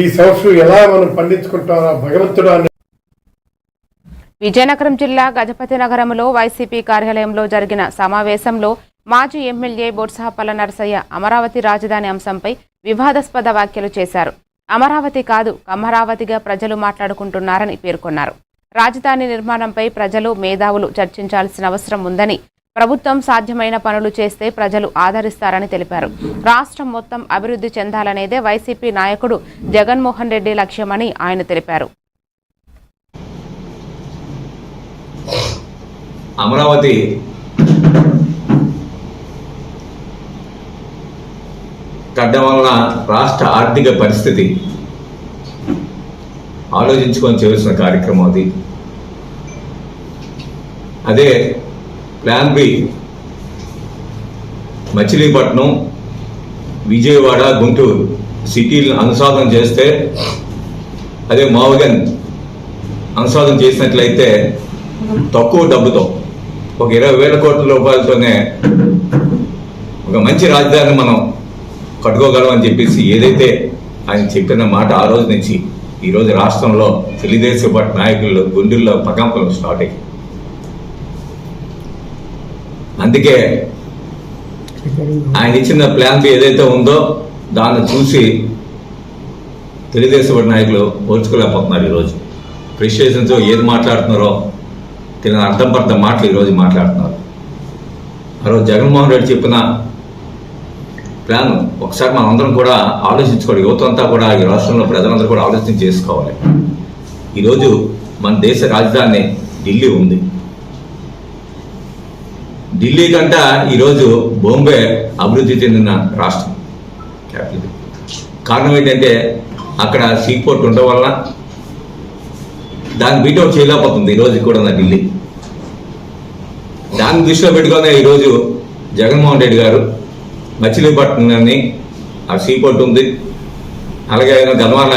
ఈ సంవత్సరం ఎలా మనం పండించుకుంటామో భగవంతుడు అనే. విజయనగరం జిల్లా గజపతి నగరంలో వైసీపీ కార్యాలయంలో జరిగిన సమావేశంలో మాజీ ఎమ్మెల్యే బొత్స నరసయ్య అమరావతి రాజధాని అంశంపై వివాదాస్పద వ్యాఖ్యలు చేశారు. అమరావతి కాదు కమరావతిగా ప్రజలు మాట్లాడుకుంటున్నారని పేర్కొన్నారు. రాజధాని నిర్మాణంపై ప్రజలు మేధావులు చర్చించాల్సిన అవసరం ఉందని, ప్రభుత్వం సాధ్యమైన పనులు చేస్తే ప్రజలు ఆదరిస్తారని తెలిపారు. రాష్ట్రం మొత్తం అభివృద్ధి చెందాలనేదే వైసీపీ నాయకుడు జగన్మోహన్ రెడ్డి లక్ష్యమని ఆయన తెలిపారు. అమరావతి కట్టడం వలన రాష్ట్ర ఆర్థిక పరిస్థితి ఆలోచించుకొని చేయవలసిన కార్యక్రమం అది. అదే ప్లాన్ బి మచిలీపట్నం, విజయవాడ, గుంటూరు సిటీలను అనుసంధానం చేస్తే, అదే మావుగన్ అనుసంధానం చేసినట్లయితే తక్కువ డబ్బుతో ఒక 20,000 కోట్ల రూపాయలతోనే ఒక మంచి రాజధాని మనం కట్టుకోగలం అని చెప్పేసి ఏదైతే ఆయన చెప్పిన మాట ఆ రోజు నుంచి ఈరోజు రాష్ట్రంలో తెలుగుదేశం పార్టీ నాయకులు గుండెల్లో ప్రకంపనలు స్టార్ట్ అయ్యాయి. అందుకే ఆయన ఇచ్చిన ప్లాన్ బి ఏదైతే ఉందో దాన్ని చూసి తెలుగుదేశం పార్టీ నాయకులు పోల్చుకోలేకపోతున్నారు. ఈరోజు ప్రిసియేషన్తో ఏది మాట్లాడుతున్నారో తెలియని అర్థం పర్థం మాటలు ఈరోజు మాట్లాడుతున్నారు. ఆ రోజు జగన్మోహన్ రెడ్డి చెప్పిన ప్లాన్ ఒకసారి మనం అందరం కూడా ఆలోచించుకోవాలి. యువత అంతా కూడా ఈ రాష్ట్రంలో ప్రజలందరూ కూడా ఆలోచన చేసుకోవాలి. ఈరోజు మన దేశ రాజధాని ఢిల్లీ ఉంది. ఢిల్లీ కంటే ఈరోజు బాంబే అభివృద్ధి చెందిన రాష్ట్రం. కారణం ఏంటంటే అక్కడ సీపోర్ట్ ఉండడం వల్ల దాన్ని బీటౌట్ చేయలేకపోతుంది ఈరోజు కూడా నా ఢిల్లీ. దాన్ని దృష్టిలో పెట్టుకునే ఈరోజు జగన్మోహన్ రెడ్డి గారు మచిలీపట్నాన్ని ఆ సీపోర్ట్ ఉంది, అలాగే గద్వాల